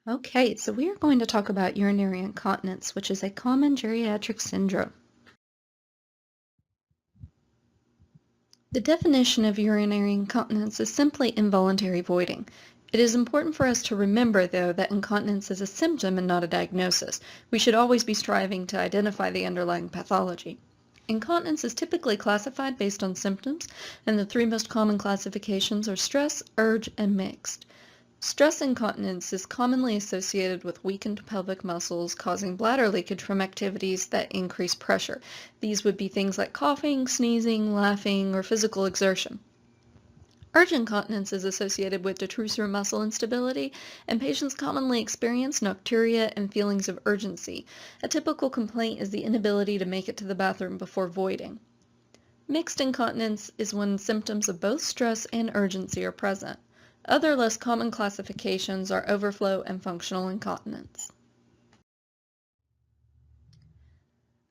Okay, so we are going to talk about urinary incontinence, which is a common geriatric syndrome. The definition of urinary incontinence is simply involuntary voiding. It is important for us to remember, though, that incontinence is a symptom and not a diagnosis. We should always be striving to identify the underlying pathology. Incontinence is typically classified based on symptoms, and the three most common classifications are stress, urge, and mixed. Stress incontinence is commonly associated with weakened pelvic muscles causing bladder leakage from activities that increase pressure. These would be things like coughing, sneezing, laughing, or physical exertion. Urge incontinence is associated with detrusor muscle instability, and patients commonly experience nocturia and feelings of urgency. A typical complaint is the inability to make it to the bathroom before voiding. Mixed incontinence is when symptoms of both stress and urgency are present. Other less common classifications are overflow and functional incontinence.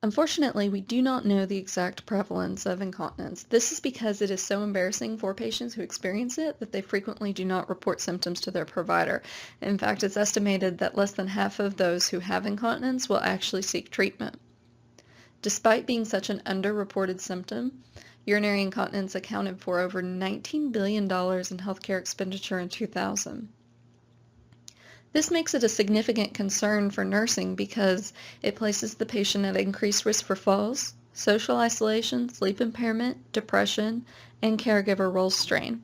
Unfortunately, we do not know the exact prevalence of incontinence. This is because it is so embarrassing for patients who experience it that they frequently do not report symptoms to their provider. In fact, it's estimated that less than half of those who have incontinence will actually seek treatment. Despite being such an underreported symptom, urinary incontinence accounted for over $19 billion in healthcare expenditure in 2000. This makes it a significant concern for nursing because it places the patient at increased risk for falls, social isolation, sleep impairment, depression, and caregiver role strain.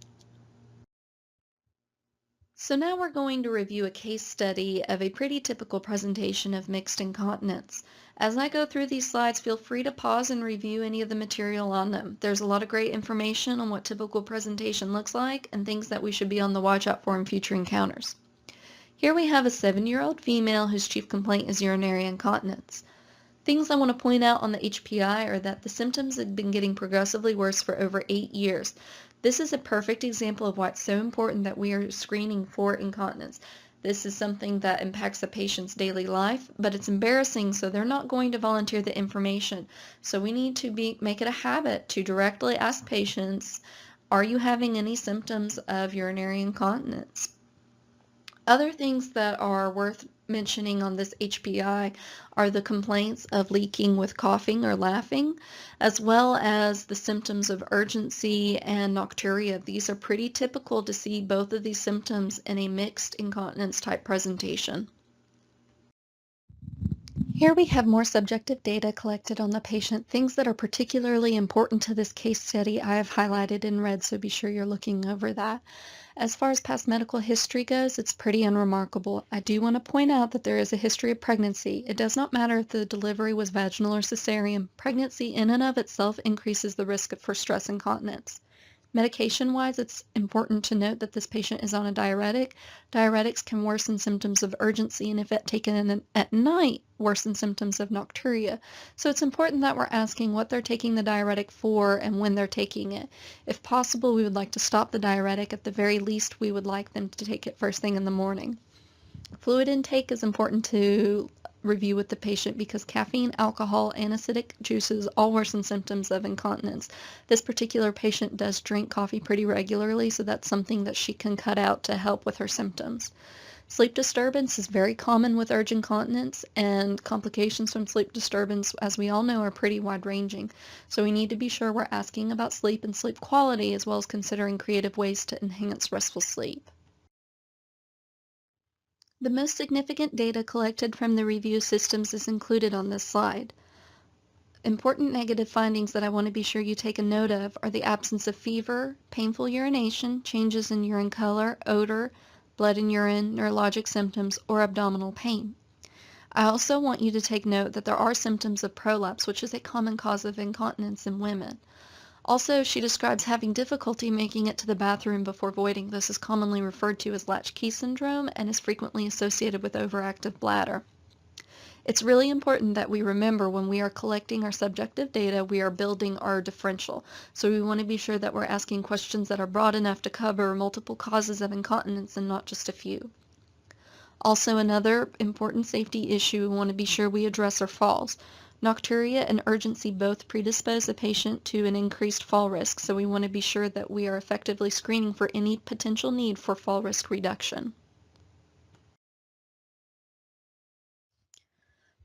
So now we're going to review a case study of a pretty typical presentation of mixed incontinence. As I go through these slides, feel free to pause and review any of the material on them. There's a lot of great information on what typical presentation looks like and things that we should be on the watch out for in future encounters. Here we have a 7-year-old female whose chief complaint is urinary incontinence. Things I want to point out on the HPI are that the symptoms have been getting progressively worse for over 8 years. This is a perfect example of why it's so important that we are screening for incontinence. This is something that impacts a patient's daily life, but it's embarrassing, so they're not going to volunteer the information. So we need to make it a habit to directly ask patients, are you having any symptoms of urinary incontinence? Other things that are worth mentioning on this HPI are the complaints of leaking with coughing or laughing, as well as the symptoms of urgency and nocturia. These are pretty typical to see both of these symptoms in a mixed incontinence type presentation. Here we have more subjective data collected on the patient, things that are particularly important to this case study I have highlighted in red, so be sure you're looking over that. As far as past medical history goes, it's pretty unremarkable. I do want to point out that there is a history of pregnancy. It does not matter if the delivery was vaginal or cesarean. Pregnancy in and of itself increases the risk for stress incontinence. Medication-wise, it's important to note that this patient is on a diuretic. Diuretics can worsen symptoms of urgency and if taken at night, worsen symptoms of nocturia. So it's important that we're asking what they're taking the diuretic for and when they're taking it. If possible, we would like to stop the diuretic. At the very least, we would like them to take it first thing in the morning. Fluid intake is important to review with the patient because caffeine, alcohol, and acidic juices all worsen symptoms of incontinence. This particular patient does drink coffee pretty regularly, so that's something that she can cut out to help with her symptoms. Sleep disturbance is very common with urge incontinence, and complications from sleep disturbance, as we all know, are pretty wide-ranging. So we need to be sure we're asking about sleep and sleep quality, as well as considering creative ways to enhance restful sleep. The most significant data collected from the review systems is included on this slide. Important negative findings that I want to be sure you take a note of are the absence of fever, painful urination, changes in urine color, odor, blood in urine, neurologic symptoms, or abdominal pain. I also want you to take note that there are symptoms of prolapse, which is a common cause of incontinence in women. Also, she describes having difficulty making it to the bathroom before voiding. This is commonly referred to as latchkey syndrome and is frequently associated with overactive bladder. It's really important that we remember when we are collecting our subjective data, we are building our differential. So we want to be sure that we're asking questions that are broad enough to cover multiple causes of incontinence and not just a few. Also, another important safety issue we want to be sure we address are falls. Nocturia and urgency both predispose a patient to an increased fall risk, so we want to be sure that we are effectively screening for any potential need for fall risk reduction.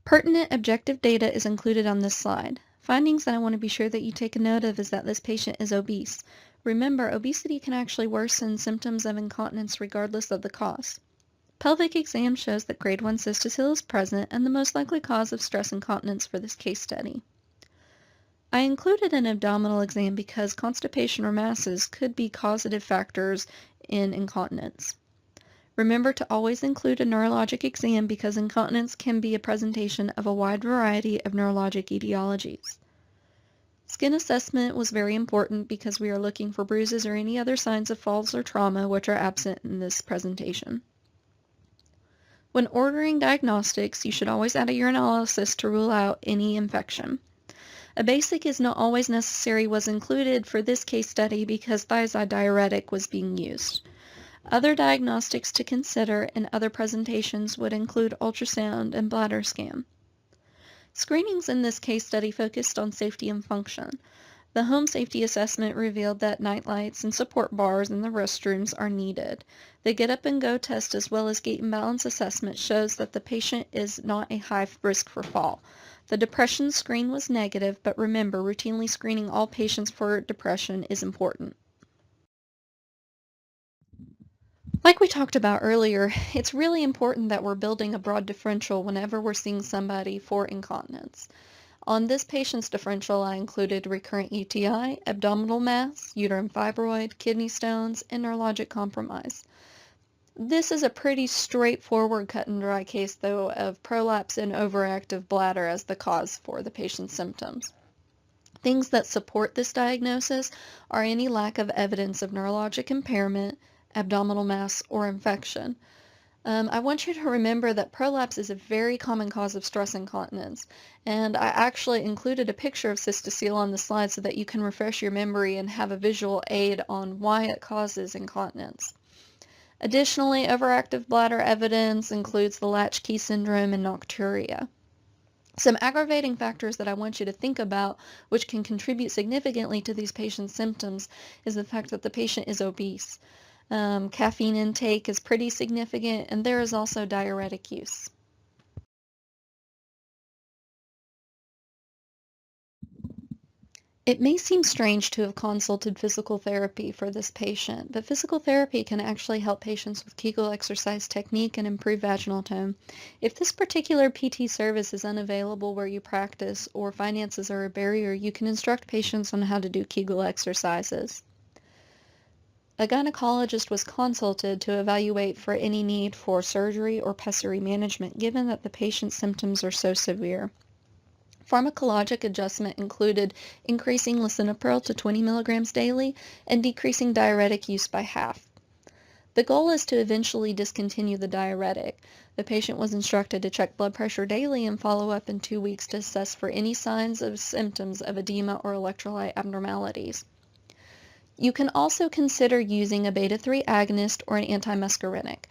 Pertinent objective data is included on this slide. Findings that I want to be sure that you take a note of is that this patient is obese. Remember, obesity can actually worsen symptoms of incontinence regardless of the cause. Pelvic exam shows that grade 1 cystocele is present and the most likely cause of stress incontinence for this case study. I included an abdominal exam because constipation or masses could be causative factors in incontinence. Remember to always include a neurologic exam because incontinence can be a presentation of a wide variety of neurologic etiologies. Skin assessment was very important because we are looking for bruises or any other signs of falls or trauma which are absent in this presentation. When ordering diagnostics, you should always add a urinalysis to rule out any infection. A basic is not always necessary was included for this case study because thiazide diuretic was being used. Other diagnostics to consider in other presentations would include ultrasound and bladder scan. Screenings in this case study focused on safety and function. The home safety assessment revealed that night lights and support bars in the restrooms are needed. The get up and go test as well as gait and balance assessment shows that the patient is not a high risk for fall. The depression screen was negative, but remember, routinely screening all patients for depression is important. Like we talked about earlier, it's really important that we're building a broad differential whenever we're seeing somebody for incontinence. On this patient's differential, I included recurrent UTI, abdominal mass, uterine fibroid, kidney stones, and neurologic compromise. This is a pretty straightforward cut and dry case, though, of prolapse and overactive bladder as the cause for the patient's symptoms. Things that support this diagnosis are any lack of evidence of neurologic impairment, abdominal mass, or infection. I want you to remember that prolapse is a very common cause of stress incontinence, and I actually included a picture of cystocele on the slide so that you can refresh your memory and have a visual aid on why it causes incontinence. Additionally, overactive bladder evidence includes the latchkey syndrome and nocturia. Some aggravating factors that I want you to think about, which can contribute significantly to these patients' symptoms, is the fact that the patient is obese. Caffeine intake is pretty significant, and there is also diuretic use. It may seem strange to have consulted physical therapy for this patient, but physical therapy can actually help patients with Kegel exercise technique and improve vaginal tone. If this particular PT service is unavailable where you practice or finances are a barrier, you can instruct patients on how to do Kegel exercises. A gynecologist was consulted to evaluate for any need for surgery or pessary management given that the patient's symptoms are so severe. Pharmacologic adjustment included increasing lisinopril to 20 milligrams daily and decreasing diuretic use by half. The goal is to eventually discontinue the diuretic. The patient was instructed to check blood pressure daily and follow up in 2 weeks to assess for any signs of symptoms of edema or electrolyte abnormalities. You can also consider using a beta-3 agonist or an antimuscarinic.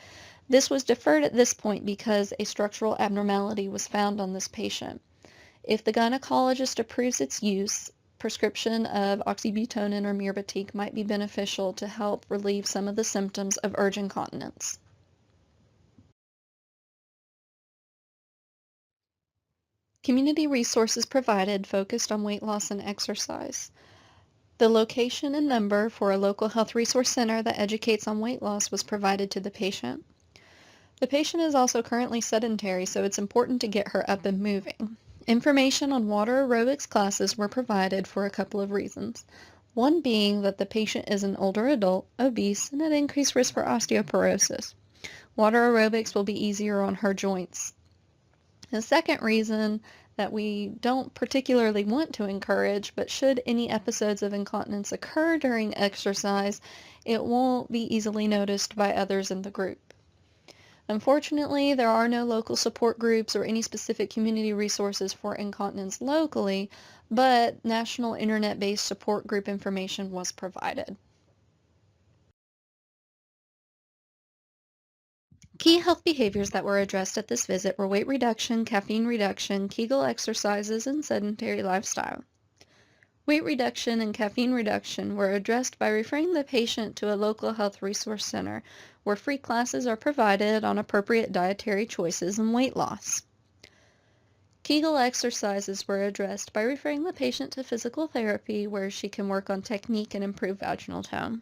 This was deferred at this point because a structural abnormality was found on this patient. If the gynecologist approves its use, prescription of oxybutynin or mirbatique might be beneficial to help relieve some of the symptoms of urge incontinence. Community resources provided focused on weight loss and exercise. The location and number for a local health resource center that educates on weight loss was provided to the patient. The patient is also currently sedentary, so it's important to get her up and moving. Information on water aerobics classes were provided for a couple of reasons. One being that the patient is an older adult, obese, and at increased risk for osteoporosis. Water aerobics will be easier on her joints. The second reason that we don't particularly want to encourage, but should any episodes of incontinence occur during exercise, it won't be easily noticed by others in the group. Unfortunately, there are no local support groups or any specific community resources for incontinence locally, but national internet-based support group information was provided. Key health behaviors that were addressed at this visit were weight reduction, caffeine reduction, Kegel exercises, and sedentary lifestyle. Weight reduction and caffeine reduction were addressed by referring the patient to a local health resource center where free classes are provided on appropriate dietary choices and weight loss. Kegel exercises were addressed by referring the patient to physical therapy where she can work on technique and improve vaginal tone.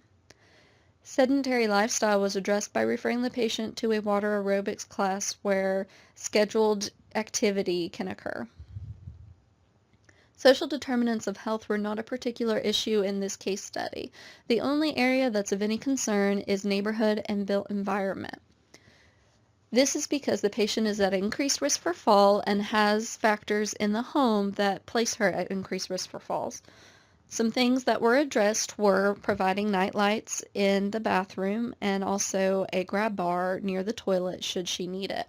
Sedentary lifestyle was addressed by referring the patient to a water aerobics class where scheduled activity can occur. Social determinants of health were not a particular issue in this case study. The only area that's of any concern is neighborhood and built environment. This is because the patient is at increased risk for fall and has factors in the home that place her at increased risk for falls. Some things that were addressed were providing night lights in the bathroom and also a grab bar near the toilet should she need it.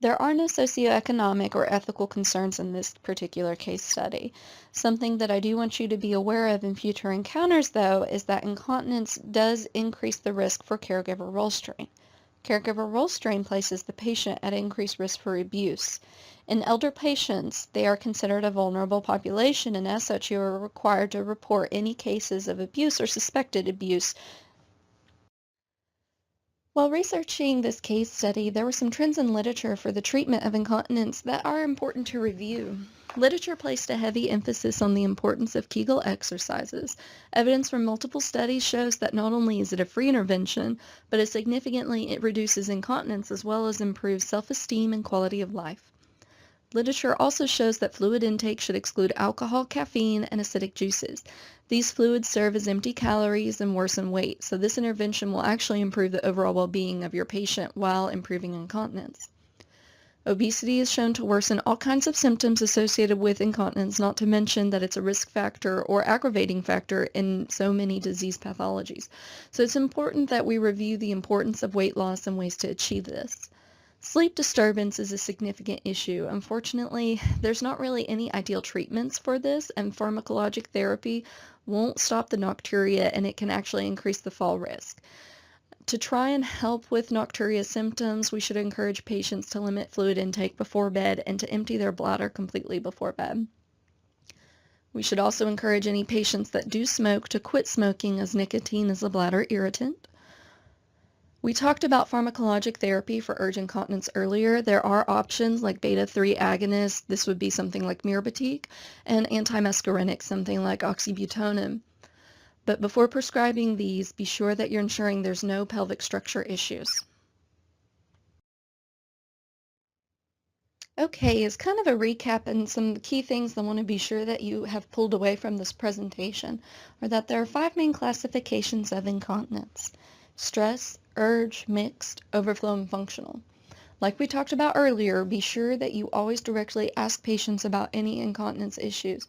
There are no socioeconomic or ethical concerns in this particular case study. Something that I do want you to be aware of in future encounters, though, is that incontinence does increase the risk for caregiver role strain. Caregiver role strain places the patient at increased risk for abuse. In elder patients, they are considered a vulnerable population, and as such, you are required to report any cases of abuse or suspected abuse. While researching this case study, there were some trends in literature for the treatment of incontinence that are important to review. Literature placed a heavy emphasis on the importance of Kegel exercises. Evidence from multiple studies shows that not only is it a free intervention, but it reduces incontinence as well as improves self-esteem and quality of life. Literature also shows that fluid intake should exclude alcohol, caffeine, and acidic juices. These fluids serve as empty calories and worsen weight, so this intervention will actually improve the overall well-being of your patient while improving incontinence. Obesity is shown to worsen all kinds of symptoms associated with incontinence, not to mention that it's a risk factor or aggravating factor in so many disease pathologies. So it's important that we review the importance of weight loss and ways to achieve this. Sleep disturbance is a significant issue. Unfortunately, there's not really any ideal treatments for this, and pharmacologic therapy won't stop the nocturia, and it can actually increase the fall risk. To try and help with nocturia symptoms, we should encourage patients to limit fluid intake before bed and to empty their bladder completely before bed. We should also encourage any patients that do smoke to quit smoking, as nicotine is a bladder irritant. We talked about pharmacologic therapy for urge incontinence earlier. There are options like beta-3 agonists, this would be something like mirbatique, and antimuscarinic, something like oxybutynin. But before prescribing these, be sure that you're ensuring there's no pelvic structure issues. Okay, as kind of a recap and some key things I want to be sure that you have pulled away from this presentation are that there are 5 main classifications of incontinence: stress, urge, mixed, overflow, and functional. Like we talked about earlier, be sure that you always directly ask patients about any incontinence issues.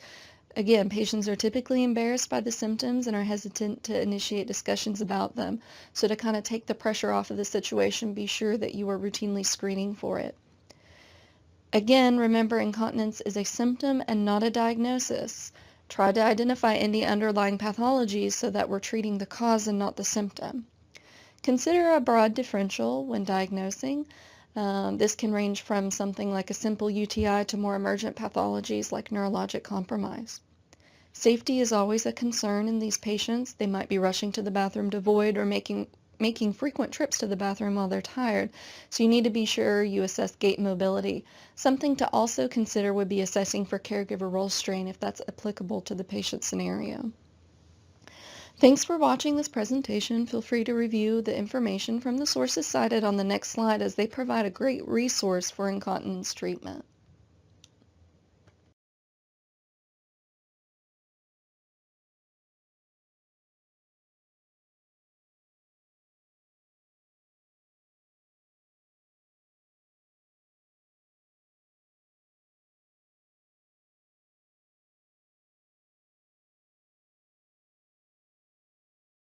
Again, patients are typically embarrassed by the symptoms and are hesitant to initiate discussions about them. So to kind of take the pressure off of the situation, be sure that you are routinely screening for it. Again, remember incontinence is a symptom and not a diagnosis. Try to identify any underlying pathologies so that we're treating the cause and not the symptom. Consider a broad differential when diagnosing. This can range from something like a simple UTI to more emergent pathologies like neurologic compromise. Safety is always a concern in these patients. They might be rushing to the bathroom to void or making frequent trips to the bathroom while they're tired, so you need to be sure you assess gait mobility. Something to also consider would be assessing for caregiver role strain if that's applicable to the patient scenario. Thanks for watching this presentation. Feel free to review the information from the sources cited on the next slide as they provide a great resource for incontinence treatment.